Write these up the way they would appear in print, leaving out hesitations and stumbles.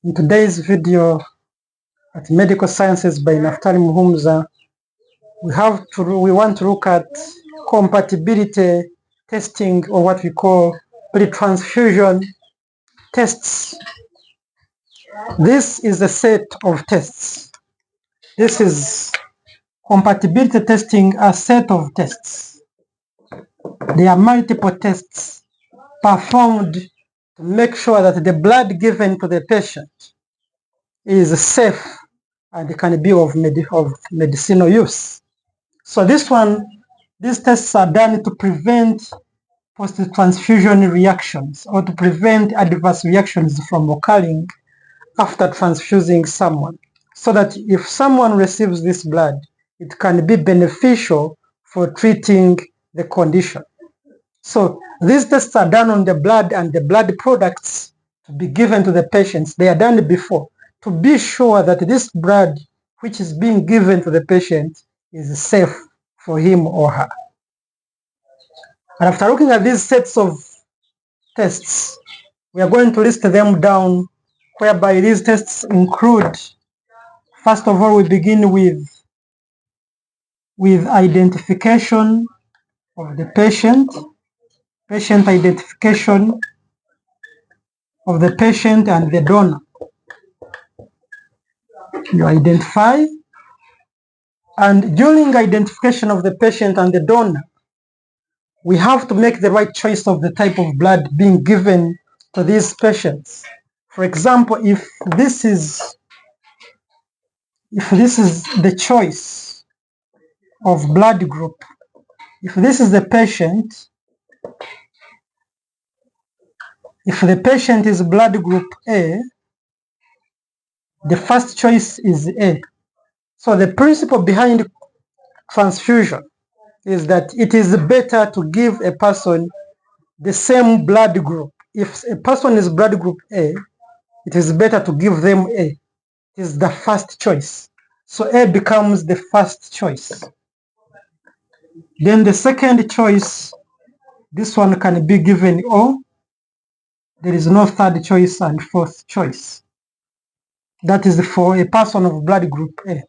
In today's video at Medical Sciences by Naftali Muhumza, we want to look at compatibility testing, or what we call pre-transfusion tests. This is a set of tests. This is compatibility testing, a set of tests. There are multiple tests performed to make sure that the blood given to the patient is safe and can be of medicinal use. So these tests are done to prevent post-transfusion reactions, or to prevent adverse reactions from occurring after transfusing someone, so that if someone receives this blood, it can be beneficial for treating the condition. So these tests are done on the blood and the blood products to be given to the patients. They are done before to be sure that this blood which is being given to the patient is safe for him or her. And after looking at these sets of tests, we are going to list them down, whereby these tests include, first of all, we begin with identification of the patient identification of the patient and the donor. You identify, and during identification of the patient and the donor, we have to make the right choice of the type of blood being given to these patients. For example, if this is the choice of blood group, if this is the patient, if the patient is blood group A, the first choice is A. So the principle behind transfusion is that it is better to give a person the same blood group. If a person is blood group A, it is better to give them A. It is the first choice. So A becomes the first choice. Then the second choice, this one can be given O. There is no third choice and fourth choice. That is for a person of blood group A.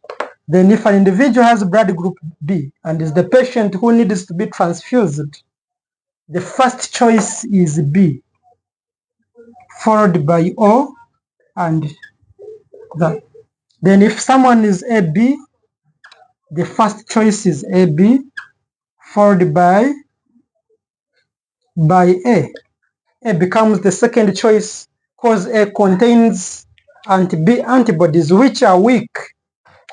Then if an individual has blood group B and is the patient who needs to be transfused, the first choice is B, followed by O and that. Then if someone is AB, the first choice is AB, followed by A. A becomes the second choice because A contains anti-B antibodies which are weak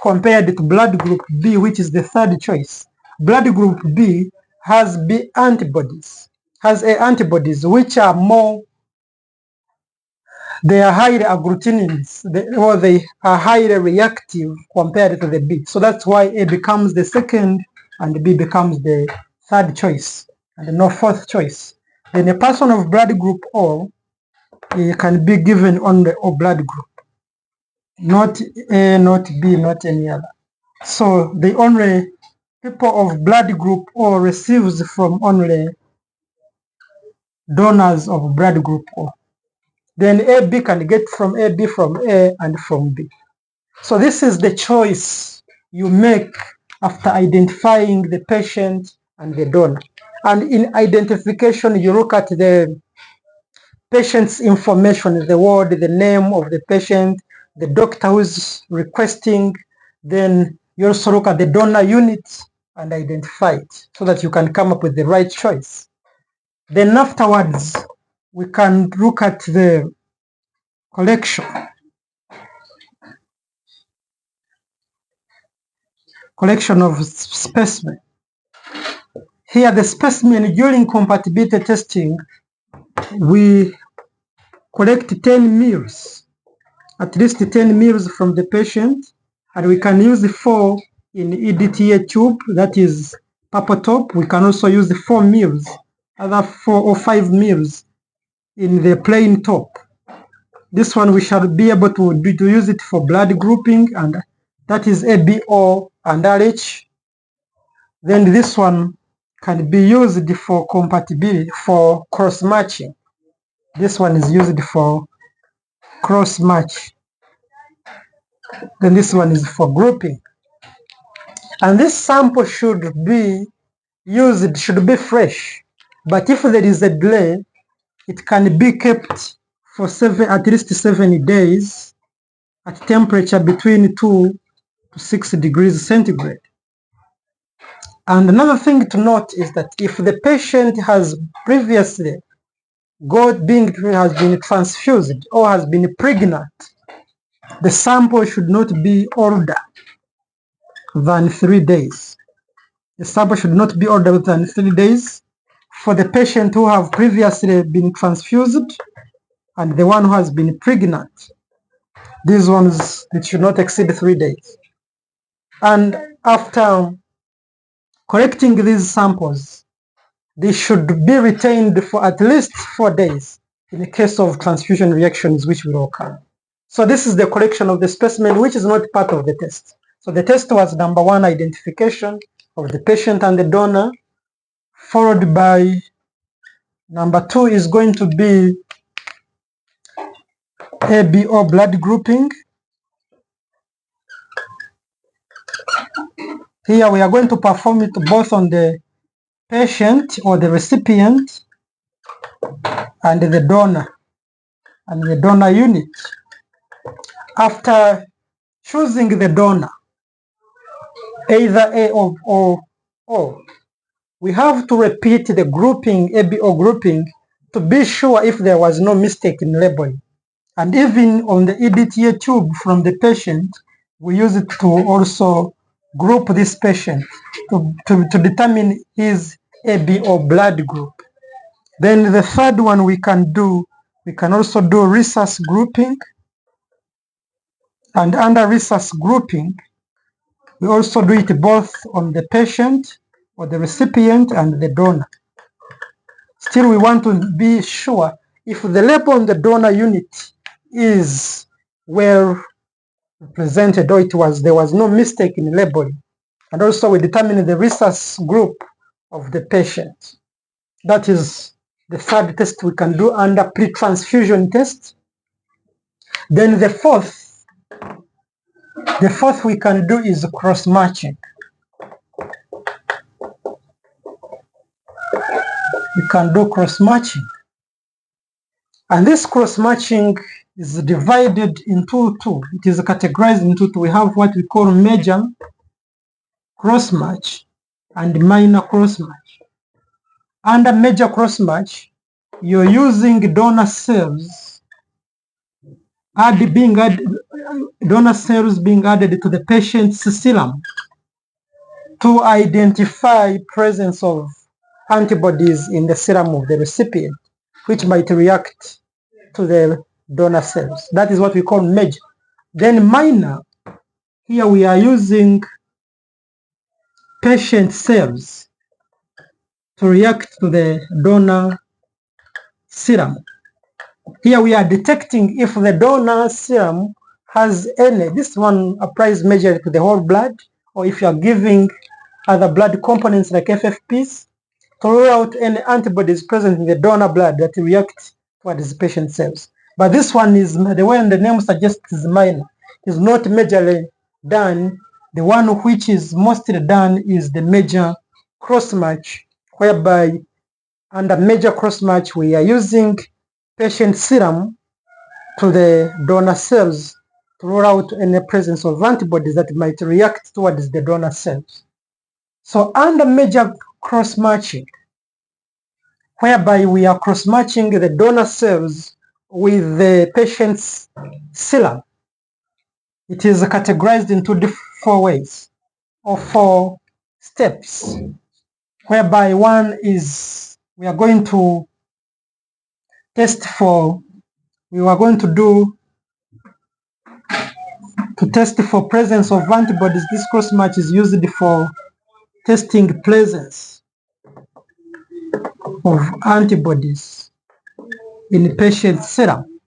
compared to blood group B, which is the third choice. Blood group B has B antibodies, has A antibodies which are more, they are highly agglutinins, or they are highly reactive compared to the B. So that's why A becomes the second and B becomes the third choice and no fourth choice. Then a person of blood group O can be given only O blood group, not A, not B, not any other. So the only people of blood group O receives from only donors of blood group O. Then AB can get from AB, from A, and from B. So this is the choice you make after identifying the patient and the donor. And in identification, you look at the patient's information, the word, the name of the patient, the doctor who's requesting. Then you also look at the donor unit and identify it so that you can come up with the right choice. Then afterwards, we can look at the collection of specimen. Here the specimen, during compatibility testing, we collect 10 mils, at least 10 mils from the patient, and we can use 4 in EDTA tube, that is purple top. We can also use 4 mils, other 4 or 5 mils in the plain top. This one we shall be able to use it for blood grouping, and that is ABO and RH. Then this one can be used for compatibility, for cross-matching. This one is used for cross-match. Then this one is for grouping. And this sample should be used, should be fresh. But if there is a delay, it can be kept for at least 7 days at temperature between 2 to 6 degrees centigrade. And another thing to note is that if the patient has previously has been transfused or has been pregnant, the sample should not be older than 3 days. The sample should not be older than 3 days for the patient who have previously been transfused and the one who has been pregnant. These ones, it should not exceed 3 days. And after collecting these samples, they should be retained for at least 4 days in the case of transfusion reactions which will occur. So this is the collection of the specimen, which is not part of the test. So the test was number 1, identification of the patient and the donor, followed by number 2 is going to be ABO blood grouping. Here we are going to perform it both on the patient or the recipient and the donor unit. After choosing the donor, either A or O, we have to repeat the grouping, ABO grouping, to be sure if there was no mistake in labeling. And even on the EDTA tube from the patient, we use it to also group this patient to determine his ABO blood group. Then the third one we can also do resource grouping. And under resource grouping, we also do it both on the patient or the recipient and the donor. Still, we want to be sure if the label on the donor unit is well represented or there was no mistake in labeling. And also we determine the resource group of the patient. That is the third test we can do under pre-transfusion test. Then the fourth we can do is cross-matching. We can do cross-matching. And this cross-matching is divided into two. It is categorized into two. We have what we call major cross-match and minor cross-match. Under major cross-match, you're using donor cells being added to the patient's serum to identify presence of antibodies in the serum of the recipient, which might react to the donor cells. That is what we call major. Then minor, here we are using patient cells to react to the donor serum. Here we are detecting if the donor serum has any. This one applies majorly to the whole blood, or if you are giving other blood components like FFPs, to rule out any antibodies present in the donor blood that react towards the patient cells. But this one is, the way the name suggests, is minor. It is not majorly done. The one which is mostly done is the major cross-match, whereby under major cross-match we are using patient serum to the donor cells to rule out any presence of antibodies that might react towards the donor cells. So under major cross-matching, whereby we are cross-matching the donor cells with the patient's serum, it is categorized into 4 ways or 4 steps, whereby one is we are going to test for presence of antibodies. This cross-match is used for testing presence of antibodies in patient serum.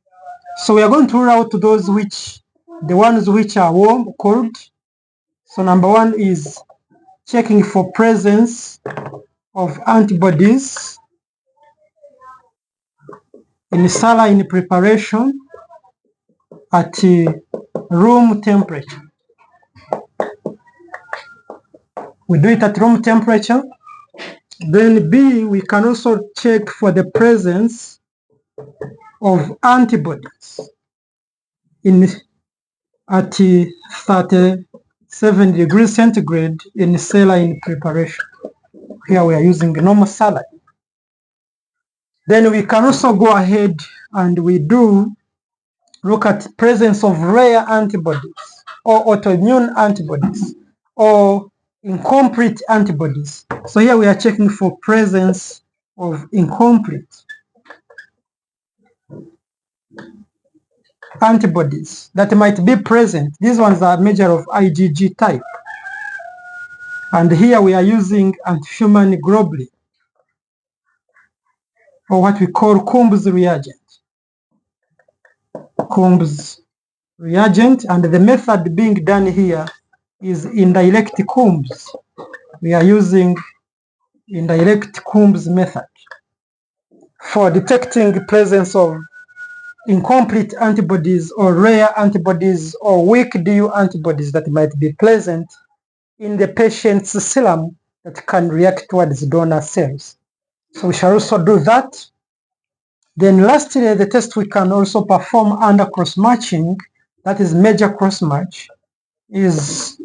So we are going to rule out the ones which are warm, cold. So number 1 is checking for presence of antibodies in saline preparation. at room temperature. We do it at room temperature. Then B, we can also check for the presence of antibodies at 37 degrees centigrade in saline preparation. Here we are using normal saline. Then we can also go ahead and we do look at presence of rare antibodies or autoimmune antibodies or incomplete antibodies. So here we are checking for presence of incomplete antibodies that might be present. These ones are a measure of IgG type. And here we are using anti-human globulin, or what we call Coombs reagent. Coombs reagent, and the method being done here is indirect Coombs. We are using indirect Coombs method for detecting the presence of incomplete antibodies or rare antibodies or weak DU antibodies that might be present in the patient's serum that can react towards donor cells. So we shall also do that. Then lastly, the test we can also perform under cross-matching, that is major cross-match, is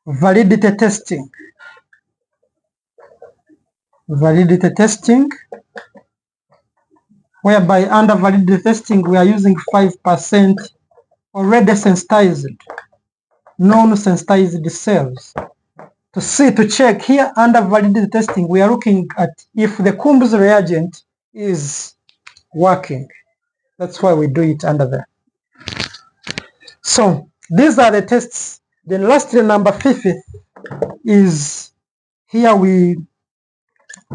validity testing. Validity testing, whereby under validity testing we are using 5% already sensitized, non-sensitized cells. To check here under validity testing, we are looking at if the Coombs reagent is working. That's why we do it under there. So these are the tests. Then lastly, number 5 is here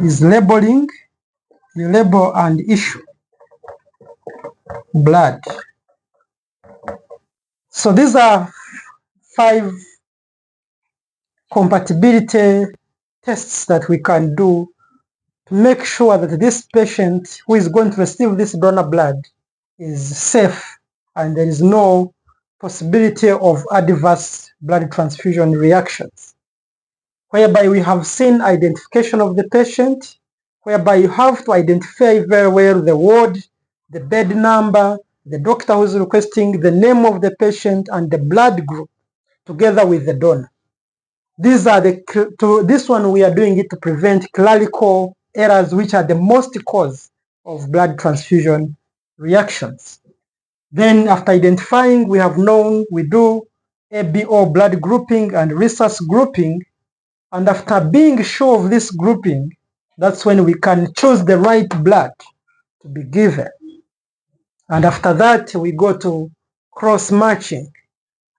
is labeling. You label and issue blood. So these are 5 compatibility tests that we can do to make sure that this patient who is going to receive this donor blood is safe and there is no possibility of adverse blood transfusion reactions. Whereby we have seen identification of the patient, whereby you have to identify very well the ward, the bed number, the doctor who is requesting, the name of the patient, and the blood group together with the donor. This one we are doing it to prevent clerical errors, which are the most cause of blood transfusion reactions. Then after identifying, we have known we do ABO blood grouping and resource grouping. And after being sure of this grouping, that's when we can choose the right blood to be given. And after that, we go to cross-matching.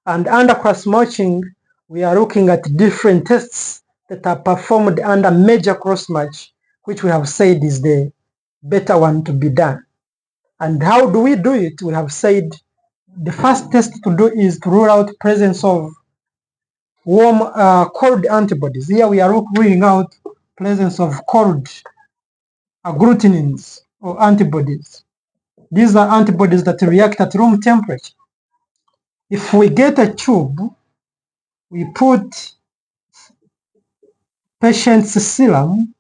And under cross-matching, we are looking at different tests that are performed under major cross-match, which we have said is the better one to be done. And how do we do it? We have said the first test to do is to rule out presence of cold antibodies. Here we are ruling out presence of cold agglutinins or antibodies. These are antibodies that react at room temperature. If we get a tube, we put patient's serum,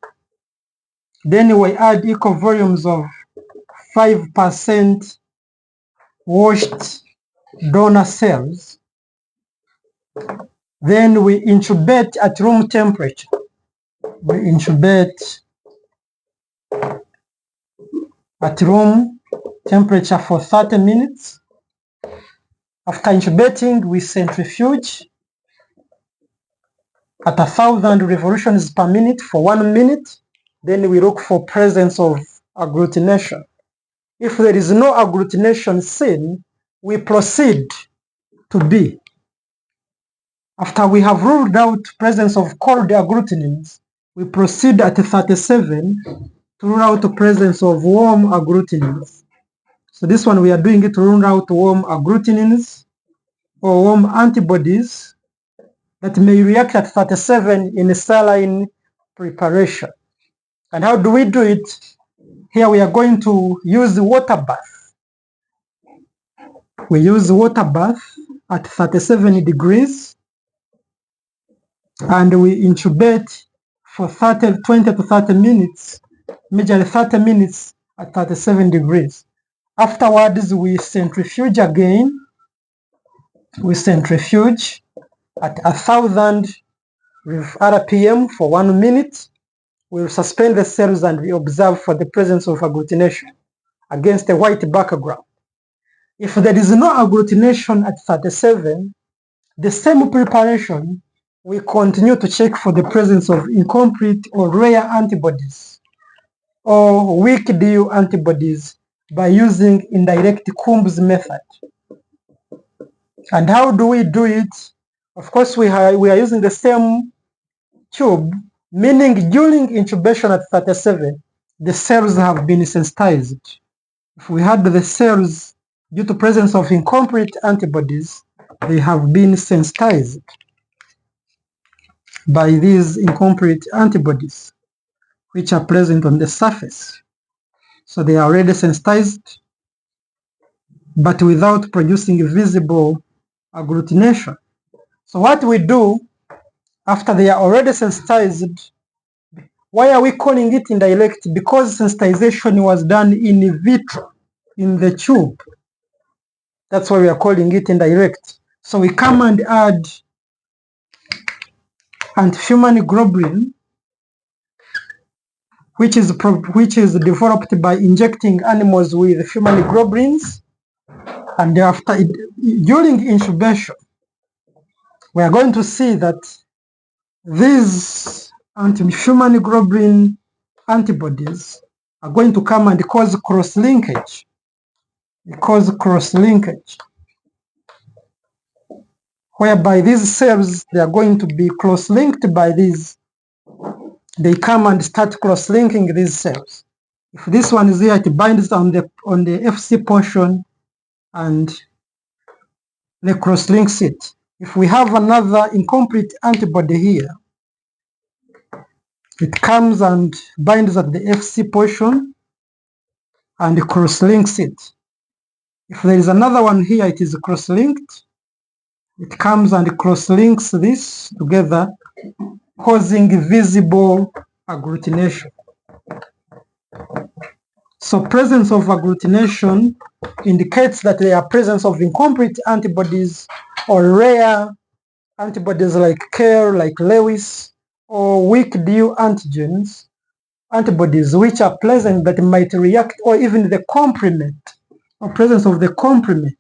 then we add equal volumes of 5% washed donor cells. Then we intubate at room temperature. We intubate at room temperature for 30 minutes. After intubating, we centrifuge at 1,000 revolutions per minute for 1 minute. Then we look for presence of agglutination. If there is no agglutination seen, we proceed to B. After we have ruled out presence of cold agglutinins, we proceed at 37 to rule out the presence of warm agglutinins. So this one we are doing it to rule out warm agglutinins or warm antibodies that may react at 37 in saline preparation. And how do we do it? Here we are going to use the water bath. We use water bath at 37 degrees and we intubate for 20 to 30 minutes, majorly 30 minutes at 37 degrees. Afterwards, we centrifuge again. We centrifuge at 1000 RPM for 1 minute. We will suspend the cells and we observe for the presence of agglutination against a white background. If there is no agglutination at 37, the same preparation, we continue to check for the presence of incomplete or rare antibodies or weak DU antibodies by using indirect Coombs method. And how do we do it? Of course, we are using the same tube, meaning during intubation at 37, the cells have been sensitized. If we had the cells due to presence of incomplete antibodies, they have been sensitized by these incomplete antibodies, which are present on the surface. So they are already sensitized, but without producing visible agglutination. So what we do after they are already sensitized, why are we calling it indirect? Because sensitization was done in vitro, in the tube. That's why we are calling it indirect. So we come and add anti-human globulin, which is developed by injecting animals with human globulins, and during intubation, we are going to see that these anti-human globulin antibodies are going to come and cause cross-linkage. Whereby these cells, they are going to be cross-linked by these. They come and start cross-linking these cells. If this one is here, it binds on the FC portion and they cross-links it. If we have another incomplete antibody here, it comes and binds at the FC portion and cross-links it. If there is another one here, it is cross-linked. It comes and cross-links this together, causing visible agglutination. So presence of agglutination indicates that there are presence of incomplete antibodies or rare antibodies like Kerr, like Lewis, or weak DU antigens, antibodies which are present that might react, or even the complement, or presence of the complement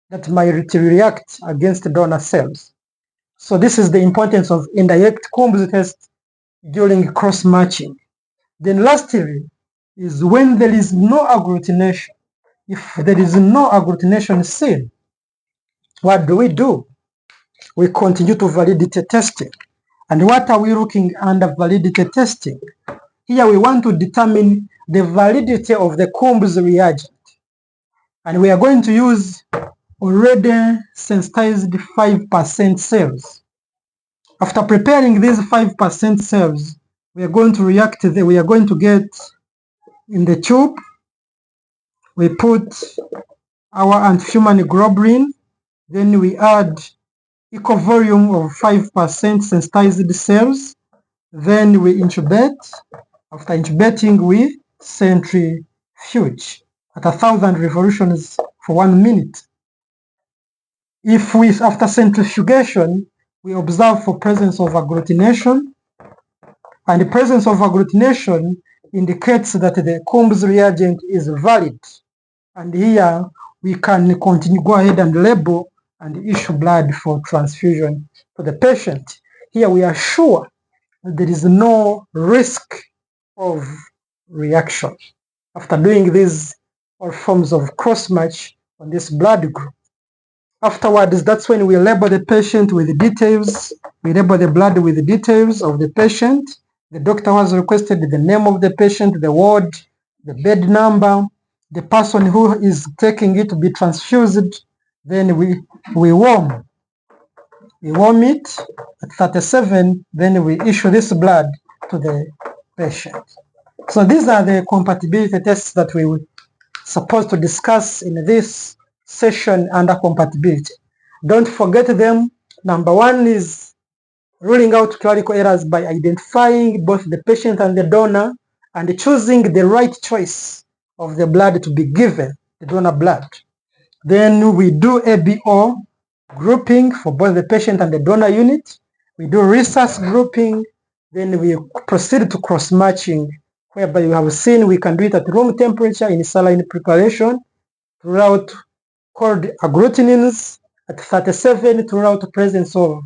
that might react against donor cells. So this is the importance of indirect Coombs test during cross-matching. Then lastly is when there is no agglutination. If there is no agglutination seen, what do? We continue to validity testing. And what are we looking under validity testing? Here we want to determine the validity of the Coombs reagent. And we are going to use already sensitized 5% cells. After preparing these 5% cells, we are going to we are going to get in the tube, we put our anti-human globulin, then we add equal volume of 5% sensitized cells, then we intubate. After intubating, we centrifuge at 1000 revolutions for 1 minute. After centrifugation, we observe for presence of agglutination, and the presence of agglutination indicates that the Coombs reagent is valid. And here we can go ahead and label and issue blood for transfusion for the patient. Here we are sure that there is no risk of reaction after doing these all forms of cross-match on this blood group. Afterwards, that's when we label the patient with details. We label the blood with the details of the patient. The doctor has requested the name of the patient, the ward, the bed number, the person who is taking it to be transfused. Then we warm. We warm it at 37, then we issue this blood to the patient. So these are the compatibility tests that we were supposed to discuss in this session under compatibility. Don't forget them. Number one is ruling out clerical errors by identifying both the patient and the donor and choosing the right choice of the blood to be given, the donor blood. Then we do ABO grouping for both the patient and the donor unit. We do resource grouping. Then we proceed to cross-matching, whereby you have seen we can do it at room temperature in saline preparation throughout cold agglutinins at 37 throughout presence of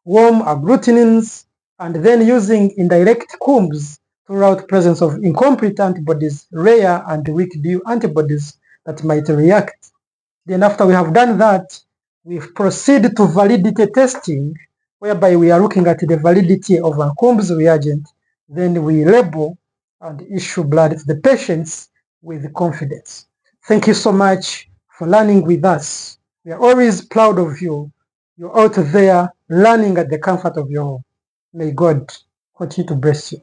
warm agglutinins, and then using indirect CUMs throughout presence of incomplete antibodies, rare and weak DU antibodies that might react. Then after we have done that, we proceed to validity testing, whereby we are looking at the validity of a CUMs reagent. Then we label and issue blood to the patients with confidence. Thank you so much for learning with us. We are always proud of you. You're out there learning at the comfort of your home. May God continue to bless you.